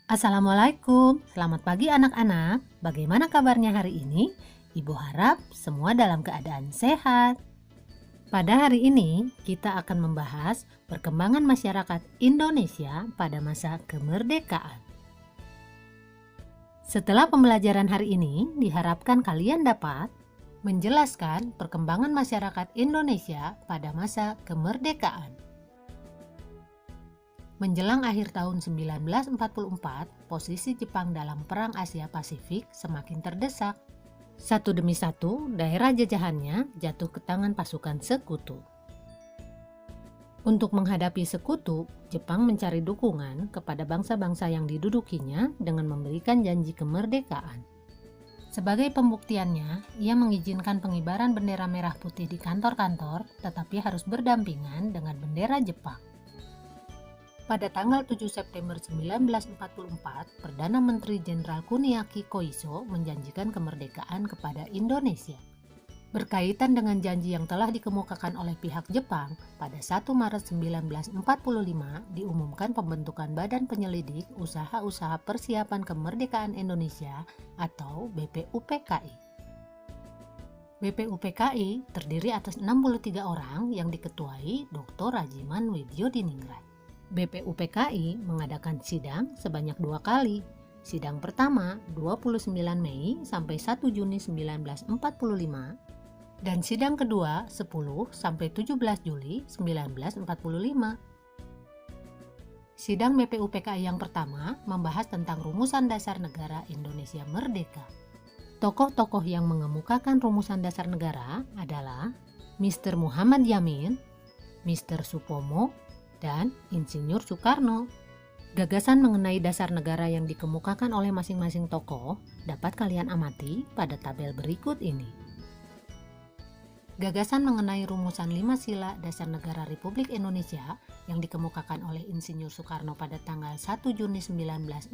Assalamualaikum, selamat pagi anak-anak. Bagaimana kabarnya hari ini? Ibu harap semua dalam keadaan sehat. Pada hari ini, kita akan membahas perkembangan masyarakat Indonesia pada masa kemerdekaan. Setelah pembelajaran hari ini, diharapkan kalian dapat menjelaskan perkembangan masyarakat Indonesia pada masa kemerdekaan. Menjelang akhir tahun 1944, posisi Jepang dalam Perang Asia Pasifik semakin terdesak. Satu demi satu, daerah jajahannya jatuh ke tangan pasukan sekutu. Untuk menghadapi sekutu, Jepang mencari dukungan kepada bangsa-bangsa yang didudukinya dengan memberikan janji kemerdekaan. Sebagai pembuktiannya, ia mengizinkan pengibaran bendera merah putih di kantor-kantor, tetapi harus berdampingan dengan bendera Jepang. Pada tanggal 7 September 1944, Perdana Menteri Jenderal Kuniaki Koiso menjanjikan kemerdekaan kepada Indonesia. Berkaitan dengan janji yang telah dikemukakan oleh pihak Jepang, pada 1 Maret 1945 diumumkan pembentukan Badan Penyelidik Usaha-Usaha Persiapan Kemerdekaan Indonesia atau BPUPKI. BPUPKI terdiri atas 63 orang yang diketuai Dr. Rajiman Widyodiningrat. BPUPKI mengadakan sidang sebanyak 2 kali. Sidang pertama 29 Mei sampai 1 Juni 1945 dan sidang kedua 10 sampai 17 Juli 1945. Sidang BPUPKI yang pertama membahas tentang rumusan dasar negara Indonesia Merdeka. Tokoh-tokoh yang mengemukakan rumusan dasar negara adalah Mr. Muhammad Yamin, Mr. Supomo, dan Insinyur Soekarno. Gagasan mengenai dasar negara yang dikemukakan oleh masing-masing tokoh dapat kalian amati pada tabel berikut ini. Gagasan mengenai rumusan 5 sila dasar negara Republik Indonesia yang dikemukakan oleh Insinyur Soekarno pada tanggal 1 Juni 1945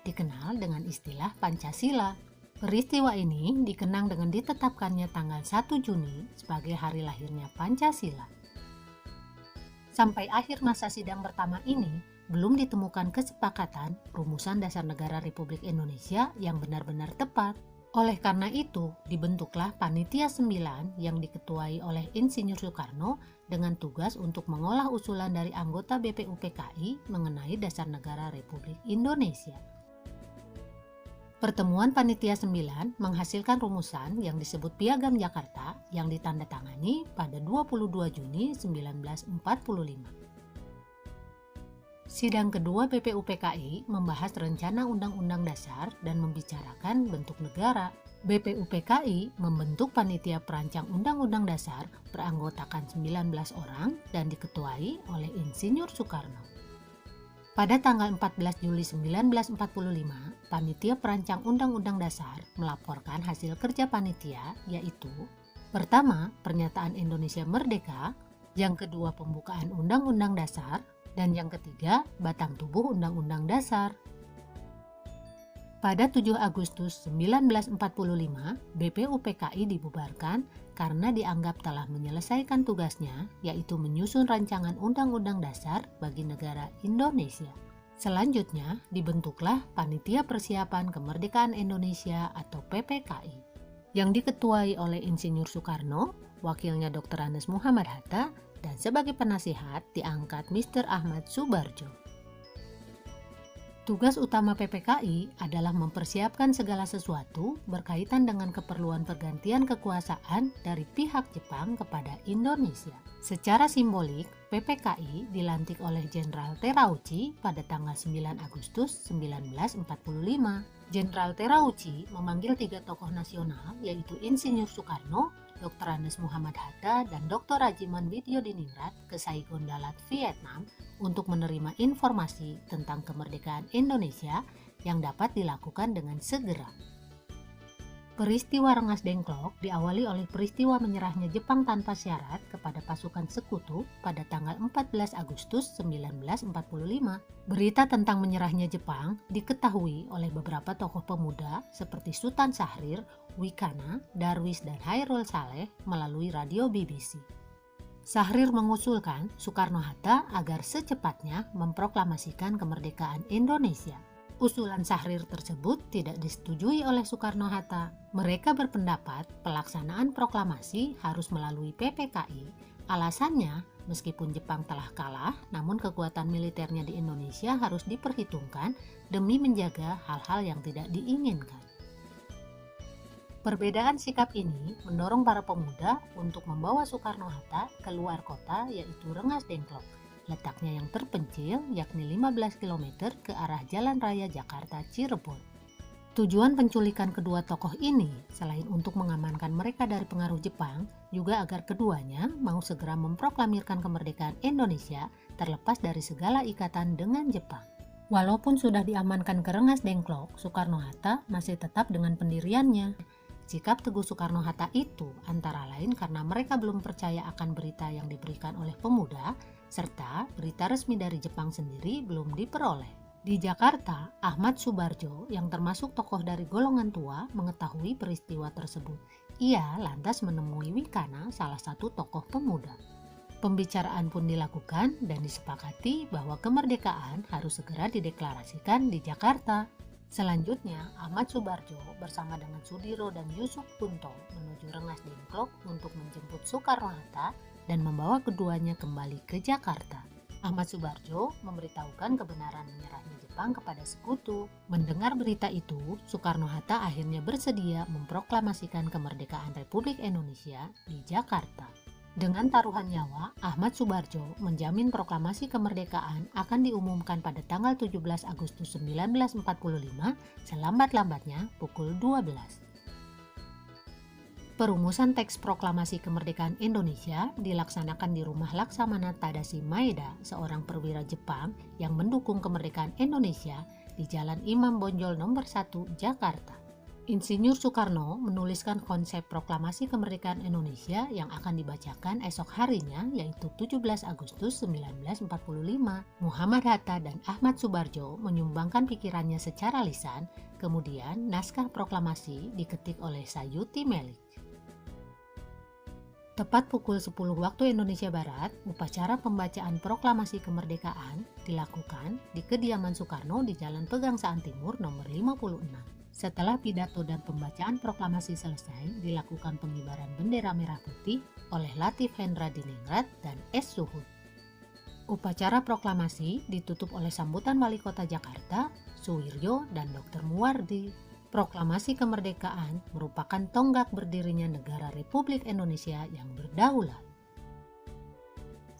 dikenal dengan istilah Pancasila. Peristiwa ini dikenang dengan ditetapkannya tanggal 1 Juni sebagai hari lahirnya Pancasila. Sampai akhir masa sidang pertama ini, belum ditemukan kesepakatan rumusan dasar negara Republik Indonesia yang benar-benar tepat. Oleh karena itu, dibentuklah Panitia 9 yang diketuai oleh Insinyur Soekarno dengan tugas untuk mengolah usulan dari anggota BPUPKI mengenai dasar negara Republik Indonesia. Pertemuan Panitia 9 menghasilkan rumusan yang disebut Piagam Jakarta yang ditandatangani pada 22 Juni 1945. Sidang kedua BPUPKI membahas rencana Undang-Undang Dasar dan membicarakan bentuk negara. BPUPKI membentuk Panitia Perancang Undang-Undang Dasar beranggotakan 19 orang dan diketuai oleh Insinyur Soekarno. Pada tanggal 14 Juli 1945, Panitia Perancang Undang-Undang Dasar melaporkan hasil kerja panitia, yaitu pertama, pernyataan Indonesia Merdeka, yang kedua, pembukaan Undang-Undang Dasar, dan yang ketiga, batang tubuh Undang-Undang Dasar. Pada 7 Agustus 1945, BPUPKI dibubarkan karena dianggap telah menyelesaikan tugasnya, yaitu menyusun rancangan Undang-Undang Dasar bagi negara Indonesia. Selanjutnya, dibentuklah Panitia Persiapan Kemerdekaan Indonesia atau PPKI, yang diketuai oleh Insinyur Soekarno, wakilnya Dr. Andes Muhammad Hatta, dan sebagai penasihat diangkat Mr. Ahmad Subarjo. Tugas utama PPKI adalah mempersiapkan segala sesuatu berkaitan dengan keperluan pergantian kekuasaan dari pihak Jepang kepada Indonesia. Secara simbolik, PPKI dilantik oleh Jenderal Terauchi pada tanggal 9 Agustus 1945. Jenderal Terauchi memanggil 3 tokoh nasional yaitu Insinyur Soekarno, Dr. Andes Muhammad Hatta, dan Dr. Rajiman Widyodiningrat ke Saigon Dalat, Vietnam untuk menerima informasi tentang kemerdekaan Indonesia yang dapat dilakukan dengan segera. Peristiwa Rengas Dengklok diawali oleh peristiwa menyerahnya Jepang tanpa syarat kepada pasukan sekutu pada tanggal 14 Agustus 1945. Berita tentang menyerahnya Jepang diketahui oleh beberapa tokoh pemuda seperti Sultan Syahrir, Wikana, Darwis, dan Hairul Saleh melalui radio BBC. Syahrir mengusulkan Soekarno-Hatta agar secepatnya memproklamasikan kemerdekaan Indonesia. Usulan Syahrir tersebut tidak disetujui oleh Soekarno-Hatta. Mereka berpendapat pelaksanaan proklamasi harus melalui PPKI. Alasannya, meskipun Jepang telah kalah, namun kekuatan militernya di Indonesia harus diperhitungkan demi menjaga hal-hal yang tidak diinginkan. Perbedaan sikap ini mendorong para pemuda untuk membawa Soekarno-Hatta keluar kota, yaitu Rengas Dengklok, letaknya yang terpencil yakni 15 km ke arah Jalan Raya Jakarta Cirebon. Tujuan penculikan kedua tokoh ini selain untuk mengamankan mereka dari pengaruh Jepang, juga agar keduanya mau segera memproklamirkan kemerdekaan Indonesia terlepas dari segala ikatan dengan Jepang. Walaupun sudah diamankan ke Rengas Dengklok, Soekarno-Hatta masih tetap dengan pendiriannya. Sikap teguh Soekarno-Hatta itu antara lain karena mereka belum percaya akan berita yang diberikan oleh pemuda, serta berita resmi dari Jepang sendiri belum diperoleh. Di Jakarta, Ahmad Subarjo yang termasuk tokoh dari golongan tua mengetahui peristiwa tersebut. Ia lantas menemui Wikana, salah satu tokoh pemuda. Pembicaraan pun dilakukan dan disepakati bahwa kemerdekaan harus segera dideklarasikan di Jakarta. Selanjutnya, Ahmad Subarjo bersama dengan Sudiro dan Yusuf Punto menuju Rengas Dengklok untuk menjemput Soekarno-Hatta dan membawa keduanya kembali ke Jakarta. Ahmad Subarjo memberitahukan kebenaran menyerahnya Jepang kepada sekutu. Mendengar berita itu, Soekarno-Hatta akhirnya bersedia memproklamasikan kemerdekaan Republik Indonesia di Jakarta. Dengan taruhan nyawa, Ahmad Subarjo menjamin proklamasi kemerdekaan akan diumumkan pada tanggal 17 Agustus 1945 selambat-lambatnya pukul 12. Perumusan teks proklamasi kemerdekaan Indonesia dilaksanakan di rumah Laksamana Tadashi Maeda, seorang perwira Jepang yang mendukung kemerdekaan Indonesia di Jalan Imam Bonjol nomor 1, Jakarta. Insinyur Soekarno menuliskan konsep proklamasi kemerdekaan Indonesia yang akan dibacakan esok harinya, yaitu 17 Agustus 1945. Muhammad Hatta dan Ahmad Subarjo menyumbangkan pikirannya secara lisan, kemudian naskah proklamasi diketik oleh Sayuti Melik. Tepat pukul 10 waktu Indonesia Barat, upacara pembacaan proklamasi kemerdekaan dilakukan di kediaman Soekarno di Jalan Pegangsaan Timur nomor 56. Setelah pidato dan pembacaan proklamasi selesai, dilakukan pengibaran bendera merah putih oleh Latif Hendra Diningrat dan S. Suhud. Upacara proklamasi ditutup oleh sambutan Wali Kota Jakarta, Suwiryo dan Dr. Muwardi. Proklamasi kemerdekaan merupakan tonggak berdirinya negara Republik Indonesia yang berdaulat.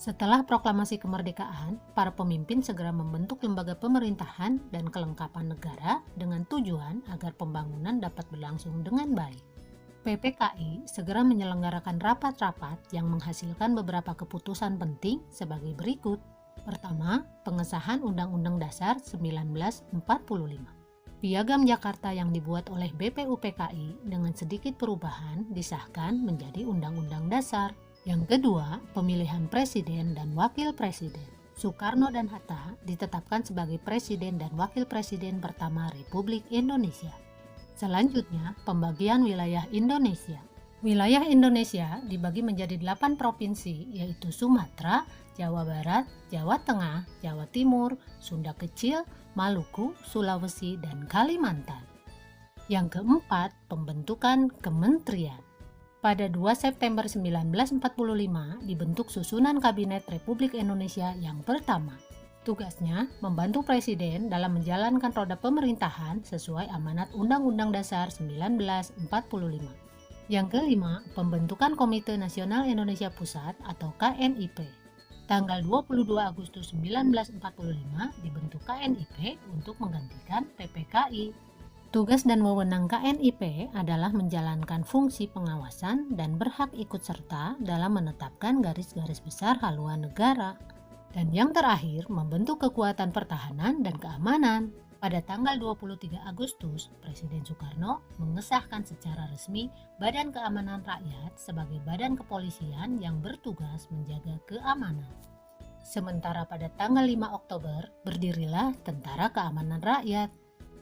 Setelah proklamasi kemerdekaan, para pemimpin segera membentuk lembaga pemerintahan dan kelengkapan negara dengan tujuan agar pembangunan dapat berlangsung dengan baik. PPKI segera menyelenggarakan rapat-rapat yang menghasilkan beberapa keputusan penting sebagai berikut. Pertama, pengesahan Undang-Undang Dasar 1945. Piagam Jakarta yang dibuat oleh BPUPKI dengan sedikit perubahan disahkan menjadi Undang-Undang Dasar. Yang kedua, pemilihan presiden dan wakil presiden. Soekarno dan Hatta ditetapkan sebagai presiden dan wakil presiden pertama Republik Indonesia. Selanjutnya, pembagian wilayah Indonesia. Wilayah Indonesia dibagi menjadi 8 provinsi, yaitu Sumatera, Jawa Barat, Jawa Tengah, Jawa Timur, Sunda Kecil, Maluku, Sulawesi, dan Kalimantan. Yang keempat, pembentukan kementerian. Pada 2 September 1945 dibentuk susunan Kabinet Republik Indonesia yang pertama. Tugasnya membantu Presiden dalam menjalankan roda pemerintahan sesuai amanat Undang-Undang Dasar 1945. Yang kelima, pembentukan Komite Nasional Indonesia Pusat atau KNIP. Tanggal 22 Agustus 1945 dibentuk KNIP untuk menggantikan PPKI. Tugas dan wewenang KNIP adalah menjalankan fungsi pengawasan dan berhak ikut serta dalam menetapkan garis-garis besar haluan negara. Dan yang terakhir, membentuk kekuatan pertahanan dan keamanan. Pada tanggal 23 Agustus, Presiden Soekarno mengesahkan secara resmi Badan Keamanan Rakyat sebagai badan kepolisian yang bertugas menjaga keamanan. Sementara pada tanggal 5 Oktober, berdirilah Tentara Keamanan Rakyat.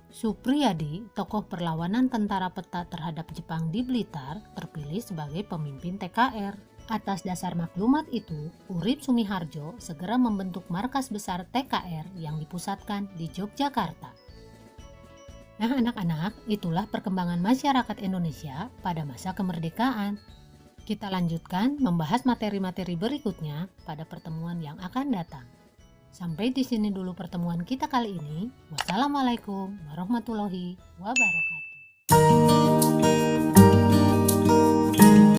Supriyadi, tokoh perlawanan tentara peta terhadap Jepang di Blitar, terpilih sebagai pemimpin TKR. Atas dasar maklumat itu, Urip Sumiharjo segera membentuk markas besar TKR yang dipusatkan di Yogyakarta. Nah anak-anak, itulah perkembangan masyarakat Indonesia pada masa kemerdekaan. Kita lanjutkan membahas materi-materi berikutnya pada pertemuan yang akan datang. Sampai di sini dulu pertemuan kita kali ini. Wassalamualaikum warahmatullahi wabarakatuh.